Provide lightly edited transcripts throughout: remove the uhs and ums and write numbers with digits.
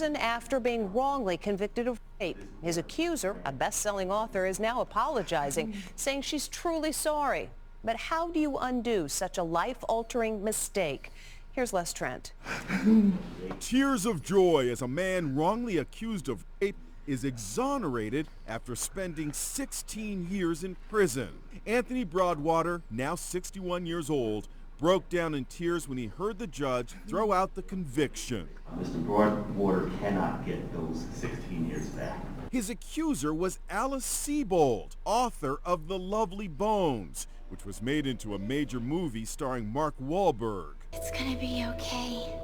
prison after being wrongly convicted of rape. His accuser, a best-selling author, is now apologizing, saying she's truly sorry. But how do you undo such a life-altering mistake? Here's Les Trent. Tears of joy as a man wrongly accused of rape is exonerated after spending 16 years in prison. Anthony Broadwater, now 61 years old, broke down in tears when he heard the judge throw out the conviction. Mr. Broadwater cannot get those 16 years back. His accuser was Alice Sebold, author of The Lovely Bones, which was made into a major movie starring Mark Wahlberg. It's gonna be okay.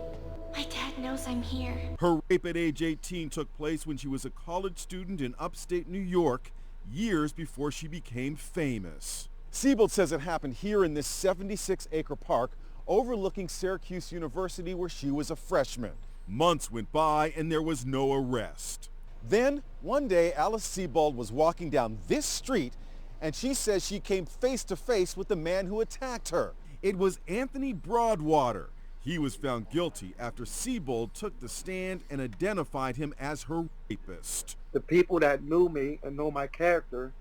My dad knows I'm here. Her rape at age 18 took place when she was a college student in upstate New York, years before she became famous. Sebold says it happened here in this 76-acre park overlooking Syracuse University, where she was a freshman. Months went by and there was no arrest. Then, one day, Alice Sebold was walking down this street and she says she came face to face with the man who attacked her. It was Anthony Broadwater. He was found guilty after Sebold took the stand and identified him as her rapist. The people that knew me and know my character,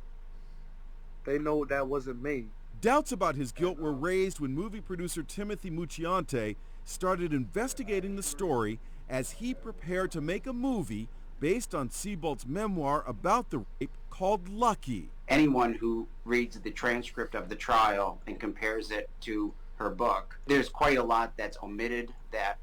they know that wasn't me. Doubts about his guilt were raised when movie producer Timothy Mucciante started investigating the story as he prepared to make a movie based on Sebold's memoir about the rape called Lucky. Anyone who reads the transcript of the trial and compares it to her book, there's quite a lot that's omitted that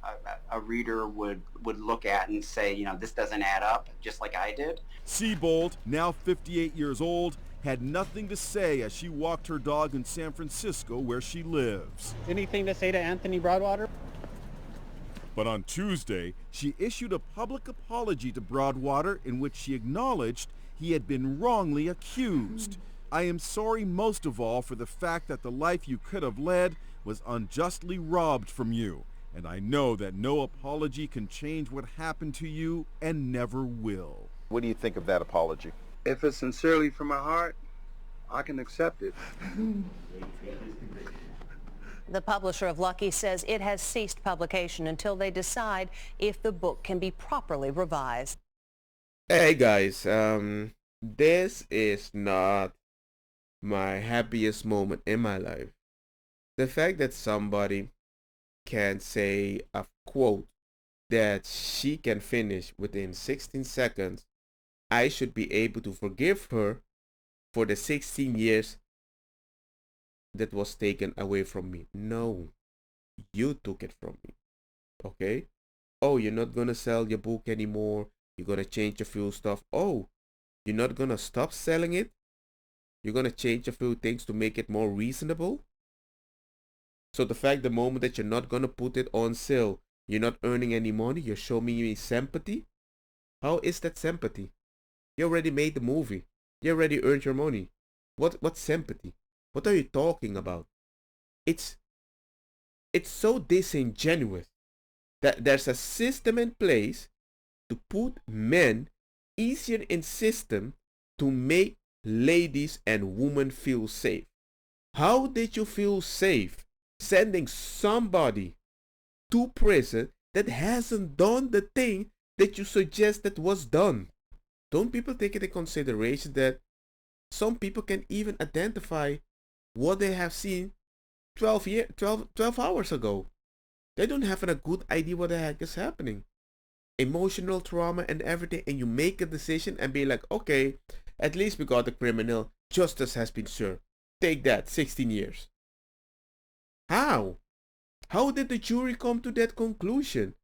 a reader would look at and say, you know, this doesn't add up, just like I did. Sebold, now 58 years old, had nothing to say as she walked her dog in San Francisco, where she lives. Anything to say to Anthony Broadwater? But on Tuesday, she issued a public apology to Broadwater in which she acknowledged he had been wrongly accused. I am sorry most of all for the fact that the life you could have led was unjustly robbed from you, and I know that no apology can change what happened to you and never will. What do you think of that apology? If it's sincerely from my heart, I can accept it. The publisher of Lucky says it has ceased publication until they decide if the book can be properly revised. Hey guys, this is not my happiest moment in my life. The fact that somebody can say a quote that she can finish within 16 seconds, I should be able to forgive her for the 16 years that was taken away from me. No, you took it from me. Okay? Oh, you're not gonna sell your book anymore. You're gonna change a few stuff. Oh, you're not gonna stop selling it. You're gonna change a few things to make it more reasonable. So the fact the moment that you're not gonna put it on sale, you're not earning any money, you're showing me sympathy. How is that sympathy? You already made the movie. You already earned your money. What sympathy? What are you talking about? It's so disingenuous that there's a system in place to put men easier in system to make ladies and women feel safe. How did you feel safe sending somebody to prison that hasn't done the thing that you suggested was done? Don't people take into consideration that some people can even identify what they have seen 12 hours ago? They don't have a good idea what the heck is happening. Emotional trauma and everything, and you make a decision and be like, okay, at least we got the criminal. Justice has been served. Take that, 16 years. How? How did the jury come to that conclusion?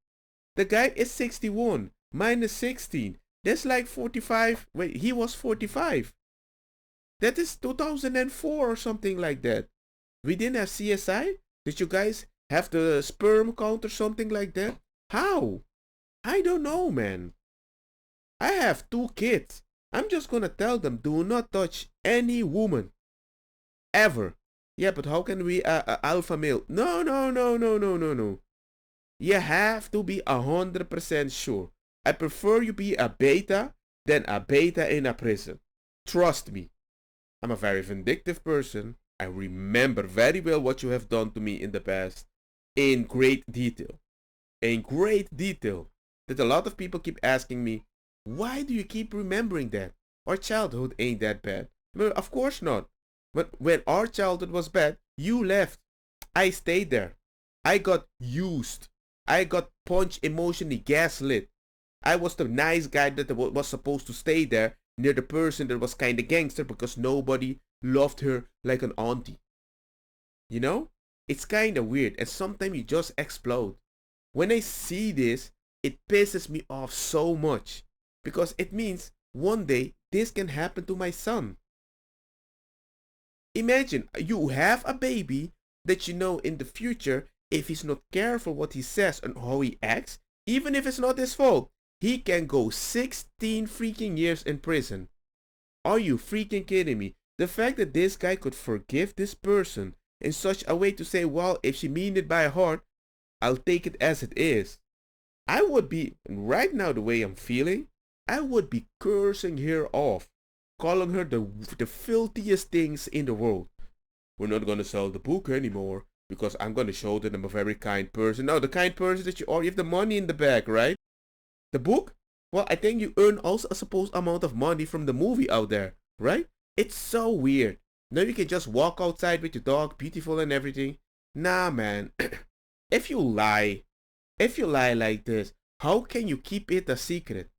The guy is 61 minus 16. That's like 45. Wait, he was 45. That is 2004 or something like that. We didn't have CSI? Did you guys have the sperm count or something like that? How? I don't know, man. I have 2 kids. I'm just gonna tell them, do not touch any woman. Ever. Yeah, but how can we alpha male? No. You have to be 100% sure. I prefer you be a beta than a beta in a prison. Trust me. I'm a very vindictive person. I remember very well what you have done to me in the past. In great detail. In great detail. that a lot of people keep asking me, why do you keep remembering that? Our childhood ain't that bad. Well, of course not. But when our childhood was bad, you left. I stayed there. I got used. I got punched, emotionally gaslit. I was the nice guy that was supposed to stay there near the person that was kind of gangster because nobody loved her like an auntie. You know? It's kind of weird, and sometimes you just explode. When I see this, it pisses me off so much because it means one day this can happen to my son. Imagine you have a baby that you know in the future, if he's not careful what he says and how he acts, even if it's not his fault, he can go 16 freaking years in prison. Are you freaking kidding me? The fact that this guy could forgive this person in such a way to say, well, if she mean it by heart, I'll take it as it is. I would be, right now the way I'm feeling, I would be cursing her off, calling her the filthiest things in the world. We're not going to sell the book anymore because I'm going to show that I'm a very kind person. Now, the kind person that you are, you have the money in the bag, right? The book? Well, I think you earn also a supposed amount of money from the movie out there, right? It's so weird. Now you can just walk outside with your dog, beautiful and everything. Nah, man. If you lie like this, how can you keep it a secret?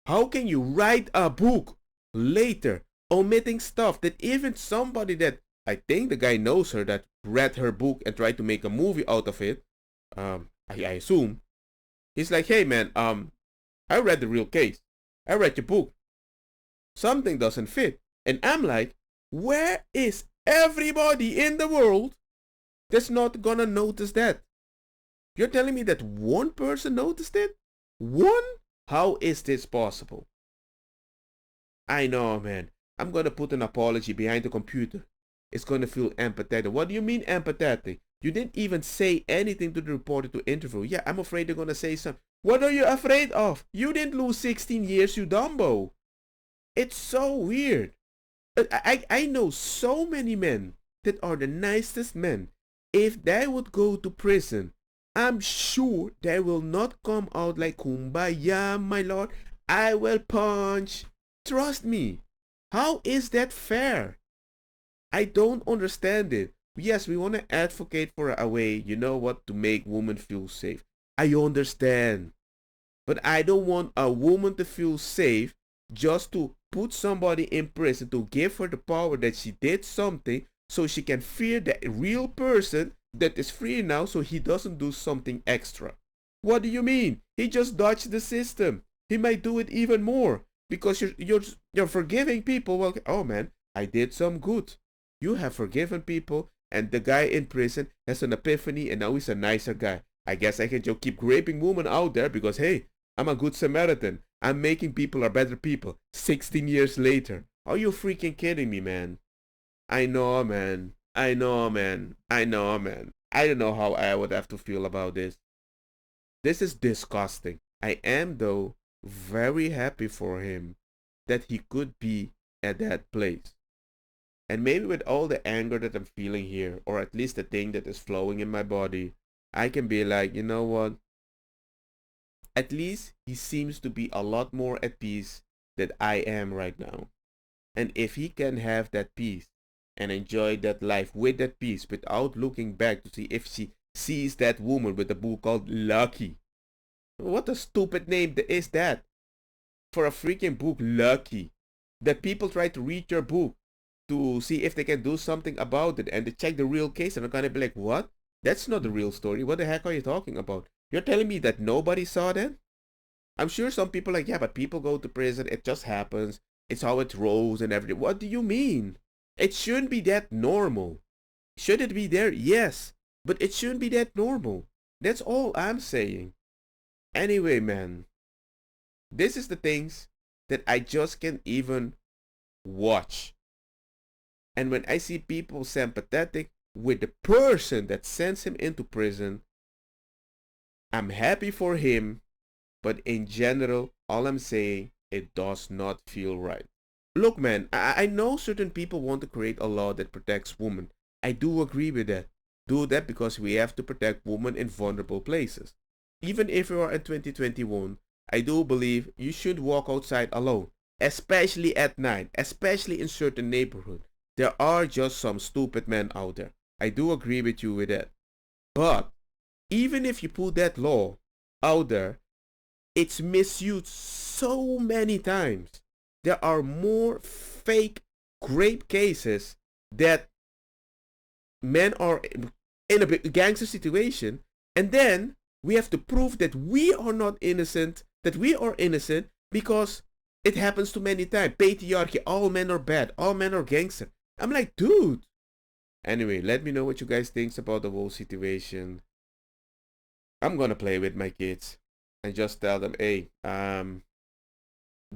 How can you write a book later, omitting stuff that even somebody that I think the guy knows her that read her book and tried to make a movie out of it, I assume, he's like, hey man, I read the real case. I read your book. Something doesn't fit. And I'm like, where is everybody in the world that's not gonna notice that? You're telling me that one person noticed it? One? How is this possible? I know, man. I'm gonna put an apology behind the computer. It's gonna feel empathetic. What do you mean empathetic? You didn't even say anything to the reporter to interview. Yeah, I'm afraid they're gonna say something. What are you afraid of? You didn't lose 16 years, you dumbo. It's so weird. I know so many men that are the nicest men. If they would go to prison, I'm sure they will not come out like kumbaya, my lord. I will punch. Trust me. How is that fair? I don't understand it. Yes, we want to advocate for a way, you know what, to make women feel safe. I understand. But I don't want a woman to feel safe just to put somebody in prison to give her the power that she did something so she can fear the real person that is free now so he doesn't do something extra. What do you mean? He just dodged the system. He might do it even more because you're forgiving people. Well, oh man, I did some good. You have forgiven people and the guy in prison has an epiphany and now he's a nicer guy. I guess I can just keep raping women out there because hey, I'm a good Samaritan. I'm making people are better people. 16 years later. Are you freaking kidding me, man? I know, man. I know, man. I know, man. I don't know how I would have to feel about this. This is disgusting. I am, though, very happy for him that he could be at that place. And maybe with all the anger that I'm feeling here, or at least the thing that is flowing in my body, I can be like, you know what? At least he seems to be a lot more at peace than I am right now. And if he can have that peace and enjoy that life with that peace without looking back to see if she sees that woman with a book called Lucky. What a stupid name is that for a freaking book, Lucky. That people try to read your book to see if they can do something about it and they check the real case and they're gonna be like, what? That's not the real story. What the heck are you talking about? You're telling me that nobody saw that? I'm sure some people are like, yeah, but people go to prison. It just happens. It's how it rolls and everything. What do you mean? It shouldn't be that normal. Should it be there? Yes. But it shouldn't be that normal. That's all I'm saying. Anyway, man. This is the things that I just can't even watch. And when I see people sympathetic with the person that sends him into prison, I'm happy for him, but in general, all I'm saying, it does not feel right. Look, man, I know certain people want to create a law that protects women. I do agree with that. Do that because we have to protect women in vulnerable places. Even if we are in 2021, I do believe you should walk outside alone, especially at night, especially in certain neighborhoods. There are just some stupid men out there. I do agree with you with that. But even if you put that law out there, it's misused so many times. There are more fake rape cases that men are in a gangster situation, and then we have to prove that we are not innocent, that we are innocent because it happens too many times. Patriarchy, all men are bad, all men are gangster. I'm like, dude. Anyway, let me know what you guys think about the whole situation. I'm gonna play with my kids and just tell them, hey, do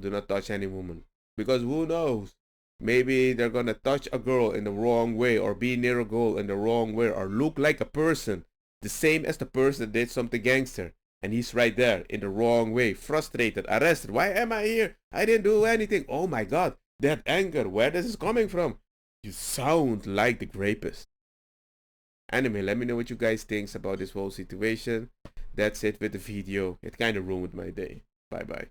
not touch any woman, because who knows, maybe they're gonna touch a girl in the wrong way, or be near a girl in the wrong way, or look like a person the same as the person that did something gangster, and he's right there in the wrong way, frustrated, arrested. Why am I here? I didn't do anything. Oh my god, that anger, where this is coming from? You sound like the rapist. Anyway, let me know what you guys think about this whole situation. That's it with the video. It kind of ruined my day. Bye bye.